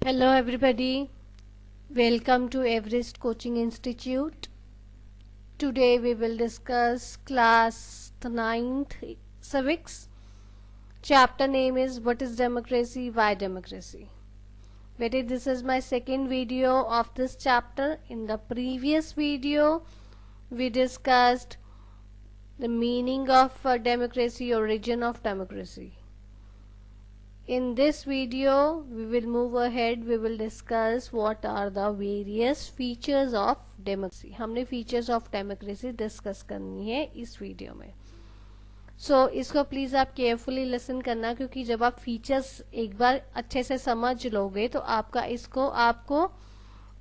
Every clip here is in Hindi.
Hello everybody, welcome to Everest Coaching Institute. Today we will discuss class 9th civics. Chapter name is What is Democracy, Why Democracy. Beti, this is my second video of this chapter. In the previous video we discussed the meaning of democracy, origin of democracy. In this video we will move ahead, we will discuss what are the various features of democracy. हमने features of democracy discuss करनी है इस वीडियो में. So इसको प्लीज़ आप केयरफुली लिसन करना, क्योंकि जब आप फीचर्स एक बार अच्छे से समझ लोगे तो आपको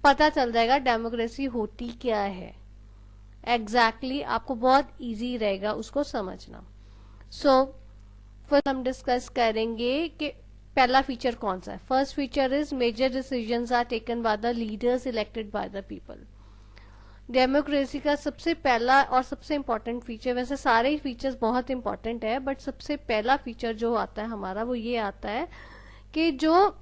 पता चल जाएगा डेमोक्रेसी होती क्या है. एग्जैक्टली आपको बहुत इजी रहेगा उसको समझना. सो फर्स्ट हम डिस्कस करेंगे कि पहला फीचर कौन सा है. First feature is major decisions are taken by the leaders elected by the people. Democracy का सबसे पहला और सबसे इम्पोर्टेंट फीचर, वैसे सारे ही फीचर्स बहुत इंपॉर्टेंट है, बट सबसे पहला फीचर जो आता है हमारा वो ये आता है कि जो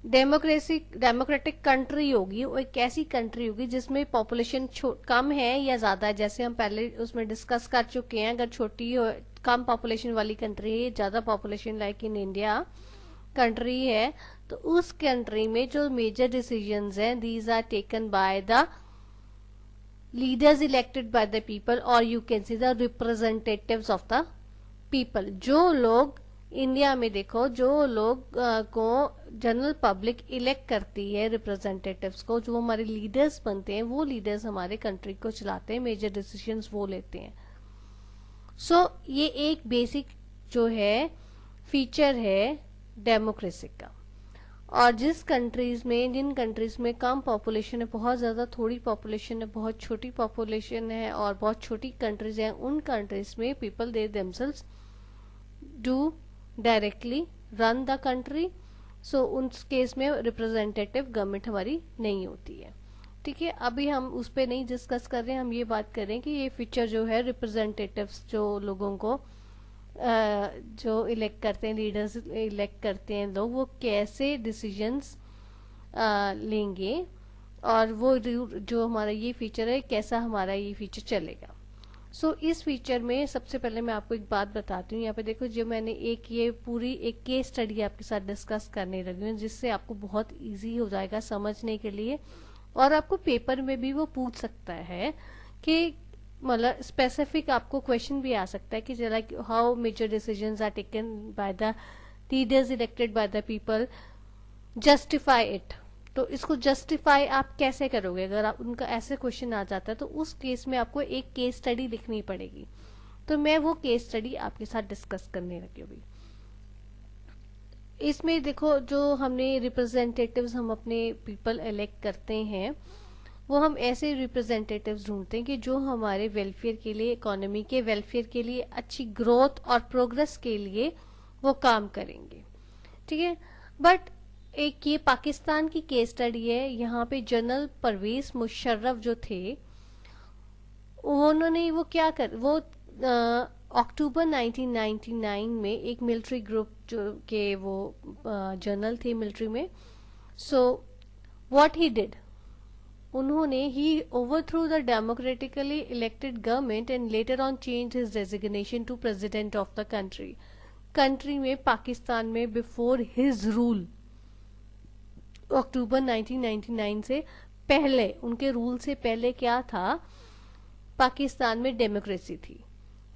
डेमोक्रेटिक कंट्री होगी वो एक ऐसी कंट्री होगी जिसमें पॉपुलेशन कम है या ज्यादा है. जैसे हम पहले उसमें डिस्कस कर चुके हैं, अगर छोटी कम पॉपुलेशन वाली कंट्री है, ज्यादा population like in India country है, तो उस कंट्री में जो मेजर डिसीजंस हैं these are taken by the leaders elected by the people, और you can see the representatives of the people. जो लोग इंडिया में देखो, जो लोग को जनरल पब्लिक इलेक्ट करती है, रिप्रेजेंटेटिव्स को, जो हमारे लीडर्स बनते हैं, वो लीडर्स हमारे कंट्री को चलाते हैं, मेजर डिसीजंस वो लेते हैं. सो ये एक बेसिक जो है फीचर है डेमोक्रेसी का. और जिन कंट्रीज में कम पॉपुलेशन है, बहुत ज्यादा थोड़ी पॉपुलेशन है, बहुत छोटी पॉपुलेशन है और बहुत छोटी कंट्रीज हैं, उन कंट्रीज में people they themselves do directly run the country. So उस केस में रिप्रेजेंटेटिव गवर्नमेंट हमारी नहीं होती है. ठीक है, अभी हम उस पर नहीं डिस्कस कर रहे हैं, हम ये बात कर रहे हैं कि ये फीचर जो है रिप्रेजेंटेटिव्स, जो लोगों को जो इलेक्ट करते हैं, लीडर्स इलेक्ट करते हैं लोग, वो कैसे डिसीजंस लेंगे, और वो जो हमारा ये फीचर है कैसा हमारा ये फीचर चलेगा. सो इस फीचर में सबसे पहले मैं आपको एक बात बताती हूँ. यहाँ पे देखो, जो मैंने ये पूरी एक केस स्टडी आपके साथ डिस्कस करने लगी हूँ, जिससे आपको बहुत इजी हो जाएगा समझने के लिए, और आपको पेपर में भी वो पूछ सकता है कि मतलब स्पेसिफिक आपको क्वेश्चन भी आ सकता है कि like how major decisions are taken by the leaders elected by the people, justify it. तो इसको जस्टिफाई आप कैसे करोगे? अगर आप उनका ऐसे क्वेश्चन आ जाता है तो उस केस में आपको एक केस स्टडी लिखनी पड़ेगी. तो मैं वो केस स्टडी आपके साथ डिस्कस करने लगी हूँ. इसमें देखो, जो हमने रिप्रेजेंटेटिव्स हम अपने पीपल इलेक्ट करते हैं, वो हम ऐसे रिप्रेजेंटेटिव्स ढूंढते हैं कि जो हमारे वेलफेयर के लिए, इकोनॉमी के वेलफेयर के लिए, अच्छी ग्रोथ और प्रोग्रेस के लिए वो काम करेंगे. ठीक है, बट एक ये पाकिस्तान की केस स्टडी है. यहाँ पे जनरल परवेज मुशर्रफ जो थे, उन्होंने वो क्या कर वो अक्टूबर 1999 में एक मिलिट्री ग्रुप जो के वो जनरल थे मिलिट्री में. सो व्हाट ही डिड, उन्होंने ही overthrew the democratically elected government and later on change his designation to president of the country. Country में, पाकिस्तान में, बिफोर हिज रूल, अक्टूबर 1999 से पहले, उनके रूल से पहले क्या था, पाकिस्तान में डेमोक्रेसी थी.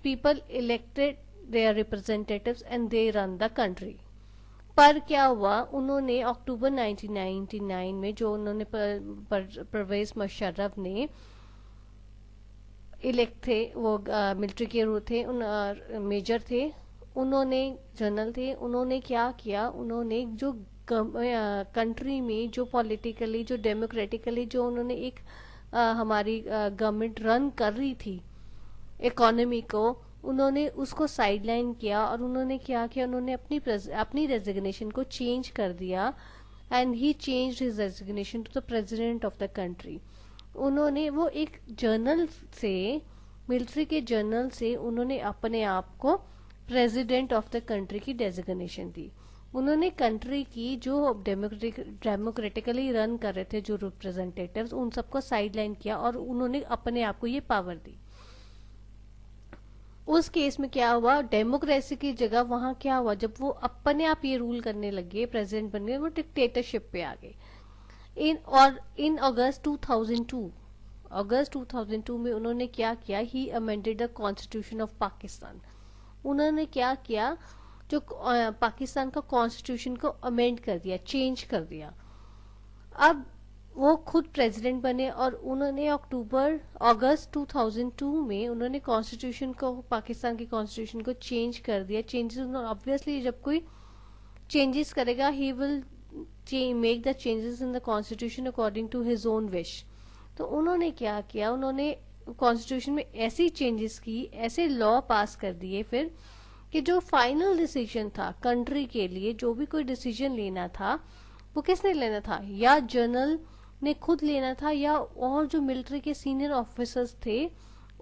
People elected their representatives and they run the country. पर क्या हुआ, उन्होंने अक्टूबर 1999 में, जो उन्होंने परवेज मुशर्रफ ने इलेक्ट थे, वो मिलिट्री के थे, मेजर थे, उन्होंने जनरल थे, उन्होंने क्या किया, उन्होंने जो कंट्री में जो पॉलिटिकली, जो डेमोक्रेटिकली, जो उन्होंने एक हमारी गवर्नमेंट रन कर रही थी इकोनॉमी को, उन्होंने उसको साइडलाइन किया. और उन्होंने क्या किया, उन्होंने अपनी रेजिग्नेशन को चेंज कर दिया, and he change his resignation to the president of the country. उन्होंने वो एक जनरल से, मिलिट्री के जनरल से, उन्होंने अपने आप को प्रेसिडेंट ऑफ द कंट्री की डेजिग्नेशन दी. उन्होंने कंट्री की जो डेमोक्रेटिकली रन कर रहे थे जो रिप्रेजेंटेटिव्स, उन सबको साइडलाइन किया और उन्होंने अपने आप को ये पावर दी। उस केस में क्या हुआ, डेमोक्रेसी की जगह वहां क्या हुआ, जब वो अपने आप ये रूल करने लगे, प्रेसिडेंट बन गए, वो डिक्टेटरशिप पे आ गए। इन अगस्त 2002 में उन्होंने क्या किया, he amended the constitution of Pakistan. उन्होंने क्या किया, जो पाकिस्तान का कॉन्स्टिट्यूशन को अमेंड कर दिया, चेंज कर दिया। अब वो खुद प्रेसिडेंट बने और उन्होंने अगस्त 2002 में उन्होंने कॉन्स्टिट्यूशन को, पाकिस्तान की कॉन्स्टिट्यूशन को चेंज कर दिया। चेंजेस ऑब्वियसली जब कोई चेंजेस करेगा, he will make the changes in the constitution according to his own wish. तो उन्होंने क्या किया, उन्होंने कॉन्स्टिट्यूशन में ऐसी चेंजेस की, ऐसे लॉ पास कर दिए फिर कि जो फाइनल डिसीजन था कंट्री के लिए, जो भी कोई डिसीजन लेना था, वो किसने लेना था, या जनरल ने खुद लेना था या और जो मिलिट्री के सीनियर ऑफिसर्स थे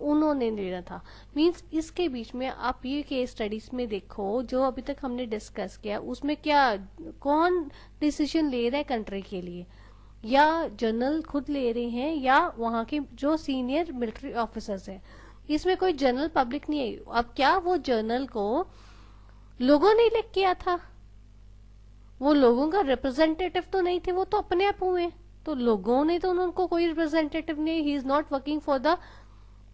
उन्होंने लेना था। मींस इसके बीच में आप ये केस स्टडीज में देखो जो अभी तक हमने डिस्कस किया, उसमें क्या कौन डिसीजन ले रहा है कंट्री के लिए, या जनरल खुद ले रहे हैं या वहां के जो सीनियर मिलिट्री ऑफिसर्स हैं। इसमें कोई जनरल पब्लिक नहीं है। अब क्या वो जनरल को लोगों ने इलेक्ट किया था, वो लोगों का रिप्रेजेंटेटिव तो नहीं थे, वो तो अपने आप हुए। तो लोगों ने तो उनको कोई रिप्रेजेंटेटिव नहीं, he is not working for the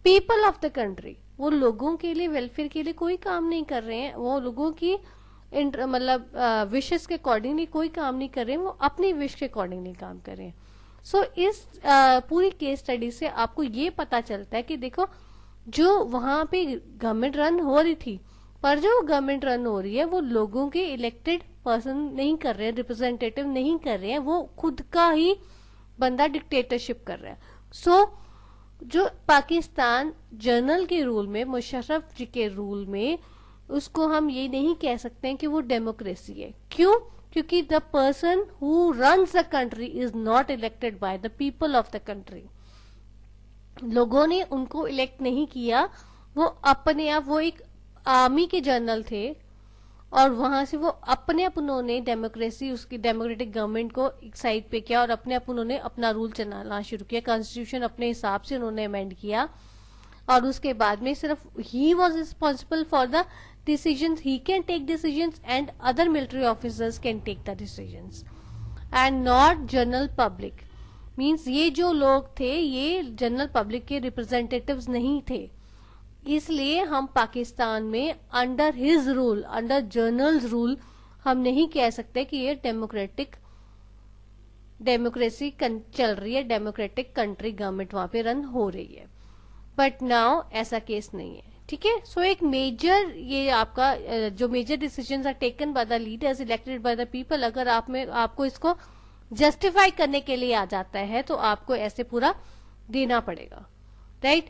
people of the country. वो लोगों के लिए, वेलफेयर के लिए कोई काम नहीं कर रहे हैं, वो लोगों की मतलब विशेस के अकॉर्डिंगली कोई काम नहीं कर रहे हैं, वो अपनी विश के अकॉर्डिंगली काम कर रहे हैं। सो इस पूरी केस स्टडी से आपको ये पता चलता है कि देखो, जो वहां पे गवर्नमेंट रन हो रही थी, पर जो गवर्नमेंट रन हो रही है वो लोगों के इलेक्टेड पर्सन नहीं कर रहे हैं, रिप्रेजेंटेटिव नहीं कर रहे हैं, वो खुद का ही बंदा डिक्टेटरशिप कर रहा है। सो जो पाकिस्तान जनरल के रूल में, मुशर्रफ जी के रूल में, उसको हम ये नहीं कह सकते हैं कि वो डेमोक्रेसी है। क्यों? क्योंकि the person who runs the country is not elected by the people of the country. लोगों ने उनको इलेक्ट नहीं किया, वो अपने आप, वो एक आर्मी के जनरल थे और वहां से वो अपने आप उन्होंने डेमोक्रेसी, उसकी डेमोक्रेटिक गवर्नमेंट को एक साइड पे किया और अपने आप उन्होंने अपना रूल चलाना शुरू किया। कॉन्स्टिट्यूशन अपने हिसाब से उन्होंने अमेंड किया और उसके बाद में सिर्फ he was responsible for the decisions, he can take decisions and other military officers can take the decisions and not general public। means ये जो लोग थे ये जनरल पब्लिक के रिप्रेजेंटेटिव्स नहीं थे, इसलिए हम पाकिस्तान में under his rule, under generals rule, हम नहीं कह सकते कि ये डेमोक्रेसी चल रही है, डेमोक्रेटिक कंट्री गवर्नमेंट वहां पे रन हो रही है। बट नाउ ऐसा केस नहीं है, ठीक है। सो एक मेजर, ये आपका जो major decisions are taken by the leaders elected by the people, अगर आपको इसको जस्टिफाई करने के लिए आ जाता है तो आपको ऐसे पूरा देना पड़ेगा, राइट।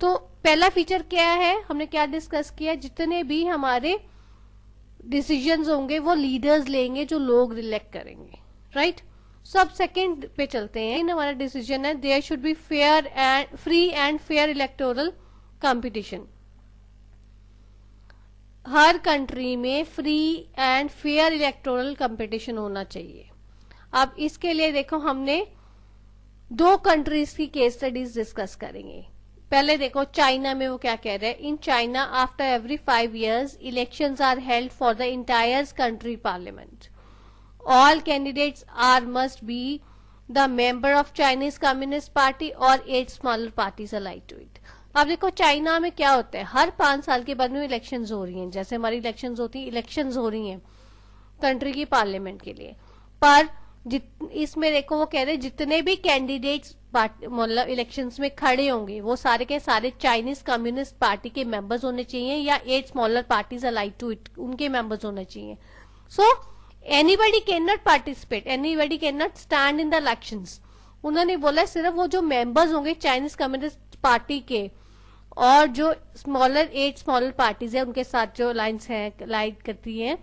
तो पहला फीचर क्या है, हमने क्या डिस्कस किया, जितने भी हमारे डिसीजंस होंगे वो लीडर्स लेंगे जो लोग इलेक्ट करेंगे, राइट। सब सेकेंड पे चलते हैं। हमारा डिसीजन है there should be fair and free and fair electoral competition. हर कंट्री में free and fair electoral competition होना चाहिए। अब इसके लिए देखो, हमने दो कंट्रीज की केस स्टडीज डिस्कस करेंगे। पहले देखो चाइना में वो क्या कह रहे हैं। In China after every 5 years elections are held for the entire country parliament. All candidates are must be the member of Chinese Communist Party और 8 smaller parties alike to it. अब देखो चाइना में क्या होता है, हर 5 साल के बाद में इलेक्शंस हो रही हैं, जैसे हमारी इलेक्शंस होती है, इलेक्शंस हो रही हैं कंट्री की पार्लियामेंट के लिए। पर इसमें देखो वो कह रहे हैं जितने भी कैंडिडेट्स मतलब इलेक्शंस में खड़े होंगे वो सारे के सारे चाइनीज कम्युनिस्ट पार्टी के मेंबर्स होने चाहिए या 8 smaller parties alike to it, उनके मेंबर्स होने चाहिए। So anybody can not participate, anybody can not stand in the elections. उन्होंने बोला सिर्फ वो जो मेंबर्स होंगे चाइनीज कम्युनिस्ट पार्टी के और जो 8 स्मॉलर पार्टीज है उनके साथ जो अलायंस है, लाइट करती है,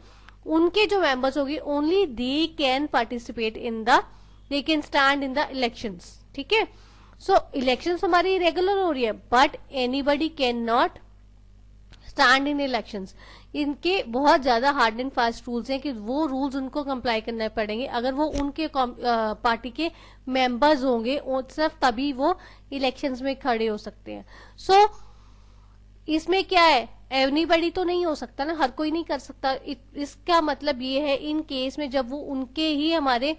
उनके जो मेंबर्स होगी only they can participate in the, they can stand in the elections, ठीक है। सो इलेक्शंस हमारी रेगुलर हो रही है but anybody can not stand in elections. इनके बहुत ज्यादा हार्ड एंड फास्ट रूल्स हैं कि वो रूल्स उनको कंप्लाई करने पड़ेंगे। अगर वो उनके पार्टी के मेंबर्स होंगे सिर्फ तभी वो इलेक्शंस में खड़े हो सकते हैं। सो इसमें क्या है, एवरीबडी तो नहीं हो सकता ना, हर कोई नहीं कर सकता। इसका मतलब ये है इन केस में जब वो उनके ही हमारे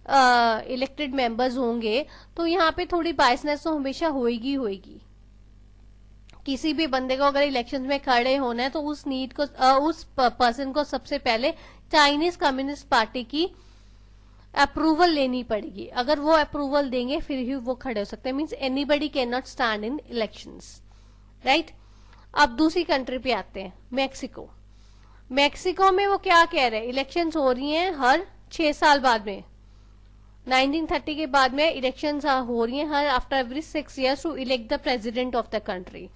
इलेक्टेड मेंबर्स होंगे तो यहाँ पे थोड़ी बायसनेस तो हमेशा होगी होगी। किसी भी बंदे को अगर इलेक्शन में खड़े होना है तो उस नीड को उस पर्सन को सबसे पहले चाइनीज कम्युनिस्ट पार्टी की अप्रूवल लेनी पड़ेगी। अगर वो अप्रूवल देंगे फिर ही वो खड़े हो सकते हैं। Means anybody can not stand in elections, right. अब दूसरी कंट्री पे आते हैं, मैक्सिको। मैक्सिको में वो क्या कह रहे हैं, इलेक्शंस हो रही हैं हर 6 साल बाद में। 1930 के बाद में इलेक्शंस हो रही हैं हर after every 6 years to elect the president of the country.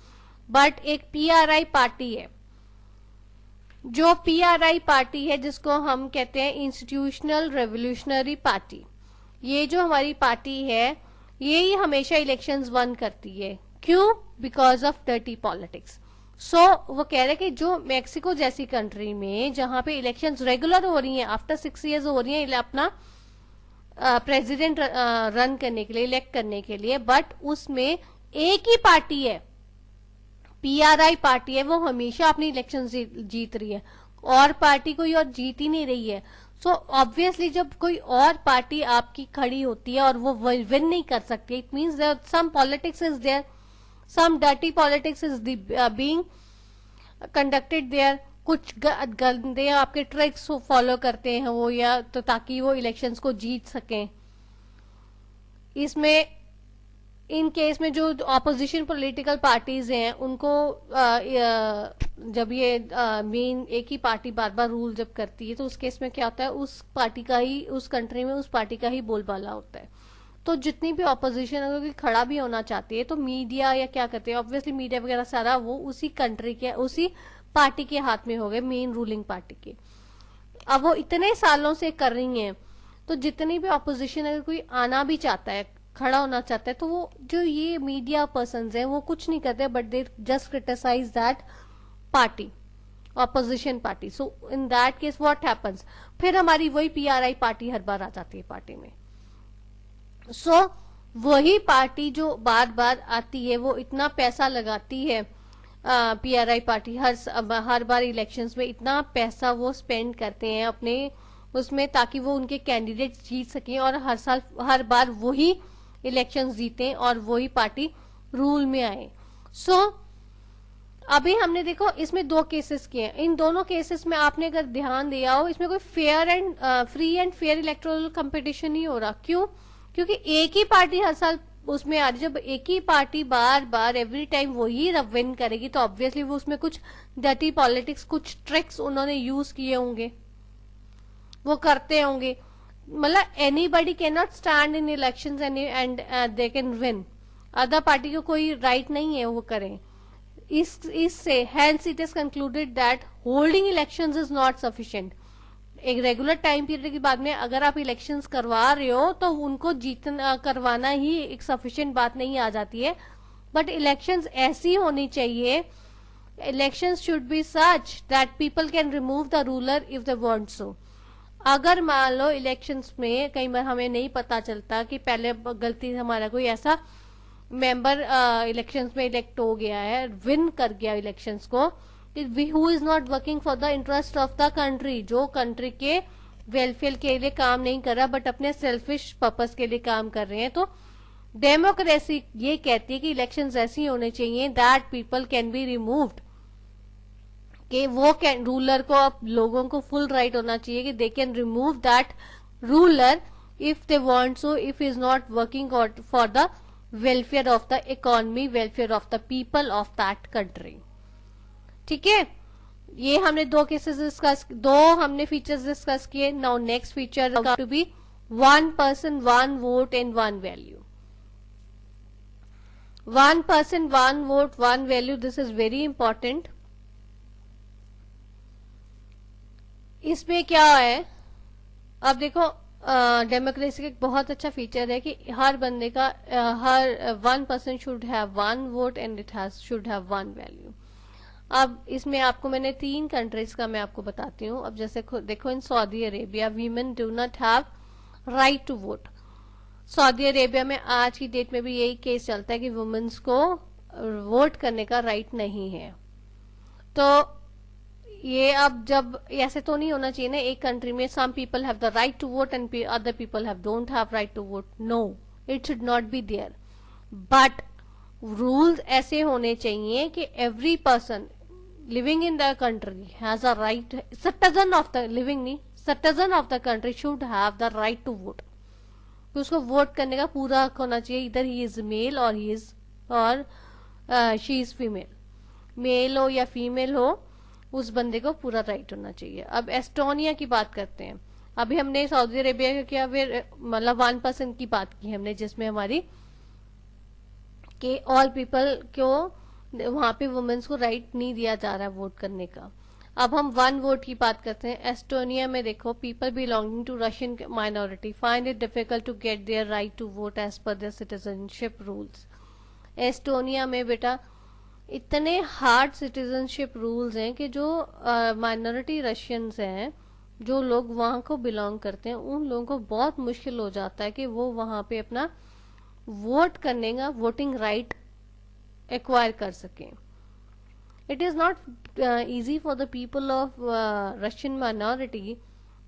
But एक पीआरआई पार्टी है, जो पीआरआई पार्टी है जिसको हम कहते हैं इंस्टीट्यूशनल रेवोल्यूशनरी पार्टी, ये जो हमारी पार्टी है ये ही हमेशा इलेक्शंस वन करती है। क्यों? Because of dirty politics. So वो कह रहे कि जो मैक्सिको जैसी कंट्री में जहां पे इलेक्शंस रेगुलर हो रही हैं, आफ्टर 6 years हो रही हैं अपना प्रेसिडेंट रन करने के लिए, इलेक्ट करने के लिए, बट उसमें एक ही पार्टी है, पीआरआई पार्टी है, वो हमेशा अपनी इलेक्शन जीत रही है और पार्टी कोई और जीत ही नहीं रही है। सो ऑब्वियसली जब कोई और पार्टी आपकी खड़ी होती है और वो विन नहीं कर सकती, it means there some politics is there, some dirty politics is being conducted there. कुछ गंदे आपके ट्रिक्स फॉलो करते हैं वो, या तो ताकि वो इलेक्शंस को जीत सकें। इसमें इन केस में जो ऑपोजिशन पॉलिटिकल पार्टीज हैं उनको जब ये मेन एक ही पार्टी बार बार रूल जब करती है तो उस केस में क्या होता है, उस पार्टी का ही, उस कंट्री में उस पार्टी का ही बोलबाला होता है। तो जितनी भी ऑपोजिशन अगर कोई खड़ा भी होना चाहती है तो मीडिया या क्या करते हैं, ऑब्वियसली मीडिया वगैरह सारा वो उसी कंट्री के, उसी पार्टी के हाथ में हो गए, मेन रूलिंग पार्टी के। अब वो इतने सालों से कर रही हैं तो जितनी भी ऑपोजिशन अगर कोई आना भी चाहता है, खड़ा होना चाहता है, तो वो जो ये मीडिया पर्सन्स हैं वो कुछ नहीं करते, but they just criticise that party, opposition party. So in that case what happens, फिर हमारी वही पीआरआई पार्टी हर बार आ जाती है पार्टी में। सो वही पार्टी जो बार बार आती है वो इतना पैसा लगाती है, पीआरआई पार्टी हर बार इलेक्शंस में इतना पैसा वो स्पेंड करते हैं अपने उसमें, ताकि वो उनके कैंडिडेट जीत सकें और हर बार वही इलेक्शंस जीते और वही पार्टी रूल में आए। सो अभी हमने देखो इसमें 2 केसेस किए हैं। इन दोनों केसेस में आपने अगर ध्यान दिया हो, इसमें कोई fair and free and fair electoral competition नहीं हो रहा। क्यों? क्योंकि एक ही पार्टी हर साल उसमें आ रही। जब एक ही पार्टी बार बार एवरी टाइम वही विन करेगी तो ऑब्वियसली वो उसमें कुछ डर्टी पॉलिटिक्स, कुछ ट्रिक्स उन्होंने यूज किए होंगे, वो करते होंगे। मतलब anybody can not stand in elections and they can win. Other party को कोई राइट नहीं है वो करें। इससे hence it is concluded that holding elections is not sufficient. एक रेगुलर टाइम पीरियड के बाद में अगर आप इलेक्शंस करवा रहे हो तो उनको जीतना करवाना ही एक सफिशिएंट बात नहीं आ जाती है। बट इलेक्शंस ऐसी होनी चाहिए, elections should be such that people can remove the ruler if they want सो। अगर मान लो इलेक्शंस में कई बार हमें नहीं पता चलता कि पहले गलती से हमारा कोई ऐसा मेंबर इलेक्शंस में इलेक्ट हो गया है, विन कर गया इलेक्शंस को, who is not working for the interest of the country, जो कंट्री के वेलफेयर के लिए काम नहीं कर रहा बट अपने सेल्फिश पर्पस के लिए काम कर रहे हैं। तो डेमोक्रेसी ये कहती है कि इलेक्शंस ऐसी होने चाहिए that people can be removed, कि वो रूलर को, अब लोगों को फुल राइट होना चाहिए कि they can remove that ruler if they want so, if is not working for the welfare of the economy, welfare of the people of that country. ठीक है, ये हमने 2 केसेस डिस्कस, 2 हमने फीचर्स डिस्कस किए। Now next feature to be 1 person 1 vote and 1 value. 1 person 1 vote 1 value, this is very important. इसमें क्या है, अब देखो डेमोक्रेसी का एक बहुत अच्छा फीचर है कि हर बंदे का हर 1 person should have 1 vote and it should have 1 value. अब इसमें आपको मैंने 3 कंट्रीज का मैं आपको बताती हूँ। अब जैसे देखो, in Saudi Arabia women do not have right to vote. Saudi Arabia में आज की डेट में भी यही केस चलता है कि वुमेन्स को वोट करने का राइट नहीं है। तो ये अब जब ऐसे तो नहीं होना चाहिए ना, एक कंट्री में some people have the right to vote and other people have don't have right to vote. No, it should not be there. But rules ऐसे होने चाहिए कि every person living in the country has a right, citizen of the living नहीं, citizen of the country should have the right to vote. उसको वोट करने का पूरा हक होना चाहिए, इधर ही इज मेल और ही इज और शी इज फीमेल, मेल हो या फीमेल हो, उस बंदे को पूरा राइट होना चाहिए। अब एस्टोनिया की बात करते हैं। अभी हमने सऊदी अरेबिया का किया, फिर मतलब 1% की बात की हमने, जिसमें हमारी कि ऑल पीपल को वहां पे वुमेन्स को राइट नहीं दिया जा रहा है वोट करने का। अब हम 1 वोट की बात करते हैं। एस्टोनिया में देखो, people belonging to Russian minority find it difficult to get their right to vote as per their citizenship rules. Estonia में बेटा इतने हार्ड सिटीजनशिप रूल्स हैं कि जो माइनॉरिटी रशियंस हैं, जो लोग वहां को बिलोंग करते हैं, उन लोगों को बहुत मुश्किल हो जाता है कि वो वहां पे अपना वोट करने का वोटिंग राइट एक्वायर कर सकें। It is not easy for the people of Russian minority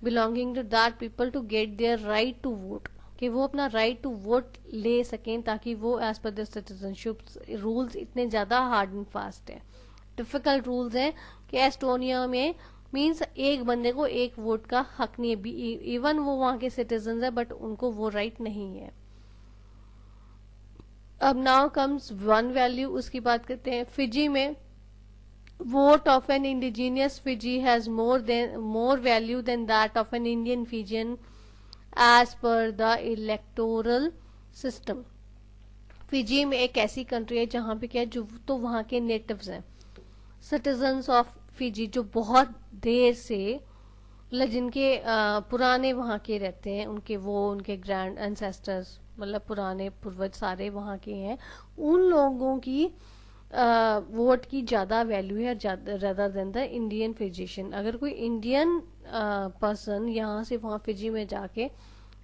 belonging to that people to get their right to vote, कि वो अपना राइट टू वोट ले सकें, ताकि वो as per the citizenship rules इतने ज्यादा हार्ड एंड फास्ट हैं, डिफिकल्ट रूल्स हैं कि एस्टोनिया में मीन्स एक बंदे को एक वोट का हक नहीं है। इवन वो वहां के सिटीजन है बट उनको वो राइट नहीं है। अब नाउ कम्स 1 वैल्यू, उसकी बात करते हैं। फिजी में vote of an indigenous Fiji has more value than that of an Indian Fijian as per the electoral system। Fiji में एक ऐसी कंट्री है जहां पे क्या है, जो तो वहां के नेटिव्स हैं, सिटीजन्स ऑफ फिजी, जो बहुत देर से मतलब जिनके पुराने वहां के रहते हैं, उनके ग्रैंड एंसेस्टर्स मतलब पुराने पूर्वज सारे वहां के हैं, उन लोगों की वोट की ज्यादा वैल्यू है rather than the Indian physician. अगर कोई इंडियन पर्सन यहाँ से वहां फिजी में जाके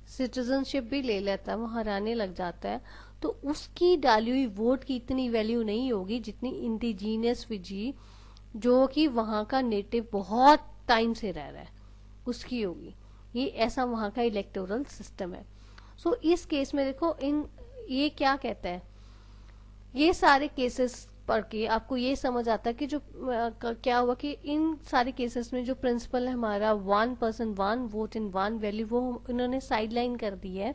सिटीजनशिप भी ले लेता है, वहां रहने लग जाता है, तो उसकी डाली हुई वोट की इतनी वैल्यू नहीं होगी जितनी इंडिजीनियस फिजी, जो कि वहां का नेटिव बहुत टाइम से रह रहा है, उसकी होगी। ये ऐसा वहां का इलेक्टोरल सिस्टम है। सो इस केस में देखो, ये क्या कहता है, ये सारे केसेस पढ़ के आपको ये समझ आता है कि जो क्या हुआ कि इन सारे केसेस में जो प्रिंसिपल है हमारा 1 पर्सन 1 वोट इन 1 वैल्यू, वो इन्होंने साइडलाइन कर दी है।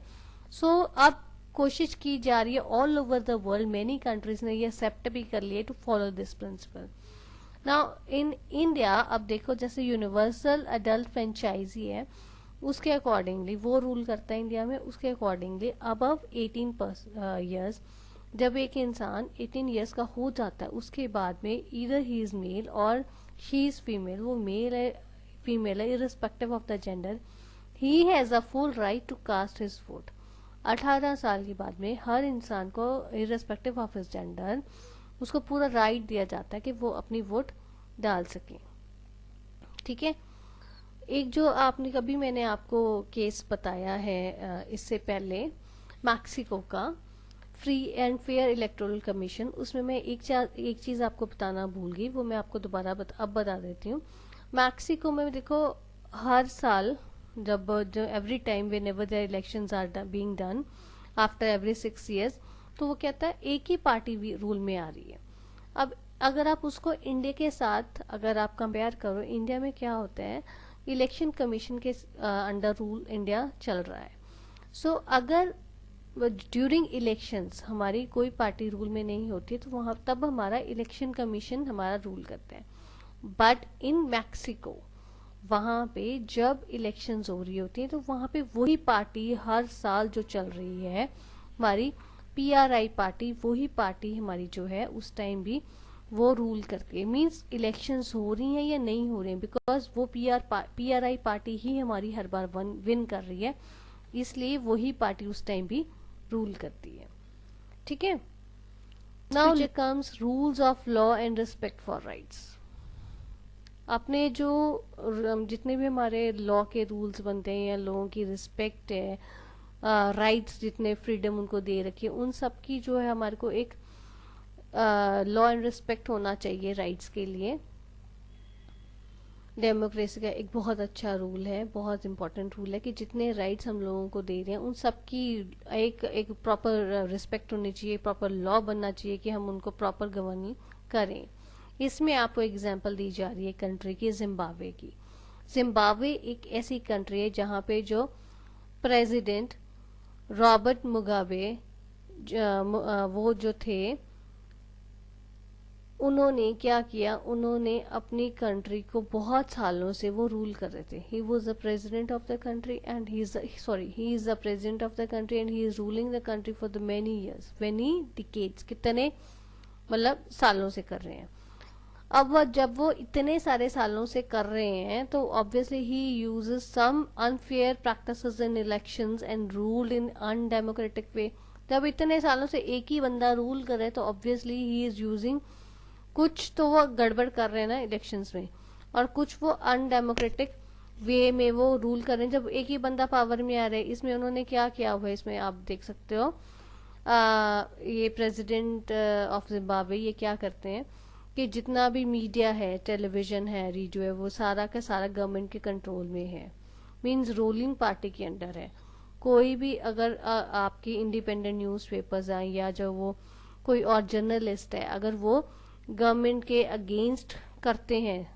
सो अब कोशिश की जा रही है all over the world, many countries ने ये एक्सेप्ट भी कर लिया to follow this principle. Now in India अब देखो, जैसे यूनिवर्सल अडल्ट फ्रेंचाइजी है, उसके अकॉर्डिंगली वो रूल करता है इंडिया में। उसके अकॉर्डिंगली अबव 18 ईयर्स, जब एक इंसान 18 ईयर्स का हो जाता है, उसके बाद में ईदर ही इज मेल और शी इज फीमेल, वो मेल है फीमेल है, irrespective of the gender, he has a full right to cast his vote. 18 साल के बाद में हर इंसान को इररिस्पेक्टिव ऑफ हिज जेंडर उसको पूरा राइट दिया जाता है कि वो अपनी वोट डाल सके। ठीक है। एक जो आपने कभी मैंने आपको केस बताया है इससे पहले, मैक्सिको का free and fair electoral commission, उसमें मैं एक चीज आपको बताना भूल गई, वो मैं आपको दोबारा अब बता देती हूँ। मैक्सिको में देखो, हर साल जब जो every time whenever the elections are being done after every 6 years, तो वो कहता है एक ही पार्टी रूल में आ रही है। अब अगर आप उसको इंडिया के साथ अगर आप कंपेयर करो, इंडिया में क्या होता है, इलेक्शन कमीशन के अंडर रूल इंडिया चल रहा है। सो अगर ड्यूरिंग इलेक्शंस हमारी कोई पार्टी रूल में नहीं होती, तो वहां तब हमारा इलेक्शन कमीशन हमारा रूल करते हैं। बट इन मैक्सिको वहां पे जब इलेक्शंस हो रही होती है, तो वहां पे वही पार्टी हर साल जो चल रही है हमारी पीआरआई पार्टी, वही पार्टी हमारी जो है उस टाइम भी वो रूल करती है। मींस इलेक्शंस हो रही हैं या नहीं हो रही हैं, बिकॉज वो पीआरआई पार्टी ही हमारी हर बार विन कर रही है, इसलिए वही पार्टी उस टाइम भी रूल करती है। ठीक है। Now comes rules of law and respect for rights. अपने जो जितने भी हमारे लॉ के रूल्स बनते हैं या लोगों की रिस्पेक्ट है, राइट्स जितने फ्रीडम उनको दे रखी है, उन सब की जो है हमारे को एक लॉ एंड रिस्पेक्ट होना चाहिए राइट्स के लिए। डेमोक्रेसी का एक बहुत अच्छा रूल है, बहुत इंपॉर्टेंट रूल है कि जितने राइट्स हम लोगों को दे रहे हैं उन सब की एक प्रॉपर रिस्पेक्ट होनी चाहिए, प्रॉपर लॉ बनना चाहिए कि हम उनको प्रॉपर गवर्निंग करें। इसमें आपको एग्जांपल दी जा रही है कंट्री की, जिम्बाब्वे की। जिम्बाब्वे एक ऐसी कंट्री है जहाँ पे जो प्रेसिडेंट रॉबर्ट मुगाबे वो जो थे, उन्होंने क्या किया, उन्होंने अपनी कंट्री को बहुत सालों से वो रूल कर रहे थे। He was the president of the country and he is the president of the country and he is ruling the country for the many years, many decades, कितने मतलब सालों से कर रहे हैं। अब जब वो इतने सारे सालों से कर रहे हैं तो obviously he uses some unfair practices in elections and rule in undemocratic way. जब इतने सालों से एक ही बंदा रूल कर रहे हैं तो ऑब्वियसली ही इज यूजिंग, कुछ तो वो गड़बड़ कर रहे हैं ना इलेक्शंस में, और कुछ वो अनडेमोक्रेटिक वे में वो रूल कर रहे हैं। जब एक ही बंदा पावर में आ रहा है, इसमें उन्होंने क्या किया हुआ है, इसमें आप देख सकते हो ये प्रेसिडेंट ऑफ जिम्बाब्वे ये क्या करते हैं कि जितना भी मीडिया है, टेलीविजन है, रेडियो है, वो सारा का सारा गवर्नमेंट के कंट्रोल में है, मींस रूलिंग पार्टी के अंडर है। कोई भी अगर आपकी इंडिपेंडेंट न्यूज़पेपर्स आए या जो वो कोई और जर्नलिस्ट है, अगर वो गवर्नमेंट के अगेंस्ट करते हैं,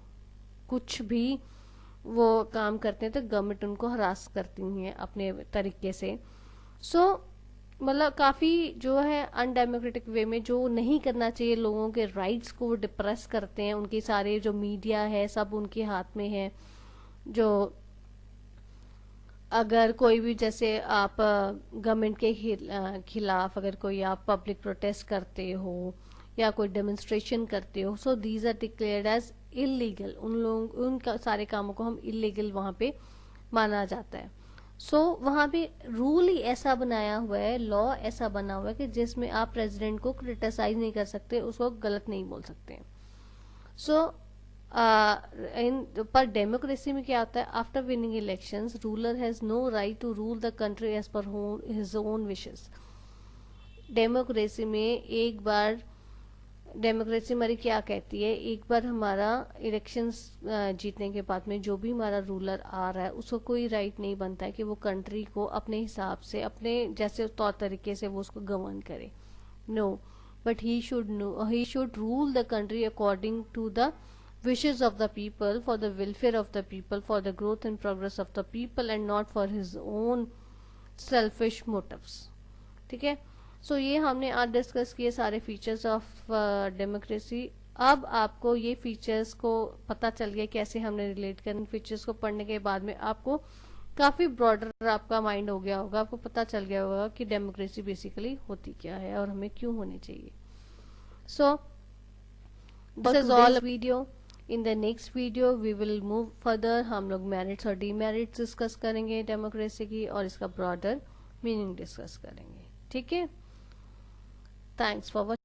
कुछ भी वो काम करते हैं, तो गवर्नमेंट उनको हरास करती है अपने तरीके से। सो मतलब काफी जो है अनडेमोक्रेटिक वे में जो नहीं करना चाहिए, लोगों के राइट्स को वो डिप्रेस करते हैं, उनके सारे जो मीडिया है सब उनके हाथ में है। जो अगर कोई भी जैसे आप गवर्नमेंट के खिलाफ अगर कोई आप पब्लिक प्रोटेस्ट करते हो या कोई डेमोन्स्ट्रेशन करते हो, so these are declared as illegal. उन लोगों उन सारे कामों को हम इलीगल वहां पे माना जाता है। सो वहां पे रूल ही ऐसा बनाया हुआ है, लॉ ऐसा बना हुआ है कि जिसमें आप प्रेसिडेंट को क्रिटिसाइज नहीं कर सकते, उसको गलत नहीं बोल सकते। सो पर डेमोक्रेसी में क्या होता है, after winning elections ruler has no right to rule the country as per his own wishes. Democracy में एक बार, डेमोक्रेसी हमारी क्या कहती है, एक बार हमारा इलेक्शंस जीतने के बाद में जो भी हमारा रूलर आ रहा है उसको कोई राइट नहीं बनता है कि वो कंट्री को अपने हिसाब से, अपने जैसे तौर तरीके से वो उसको गवर्न करे। No, but he should rule the country according to the wishes of the people, for the welfare of the people, for the growth and progress of the people and not for his own selfish motives। ठीक है। सो ये हमने आज डिस्कस किए सारे फीचर्स ऑफ डेमोक्रेसी। अब आपको ये फीचर्स को पता चल गया कैसे हमने रिलेट करना। फीचर्स को पढ़ने के बाद में आपको काफी ब्रॉडर आपका माइंड हो गया होगा, आपको पता चल गया होगा कि डेमोक्रेसी बेसिकली होती क्या है और हमें क्यों होनी चाहिए। So this is all video. In the next video we will move further. हम लोग मेरिट्स और डीमेरिट्स डिस्कस करेंगे डेमोक्रेसी की और इसका ब्रॉडर मीनिंग डिस्कस करेंगे। ठीक है। Thanks for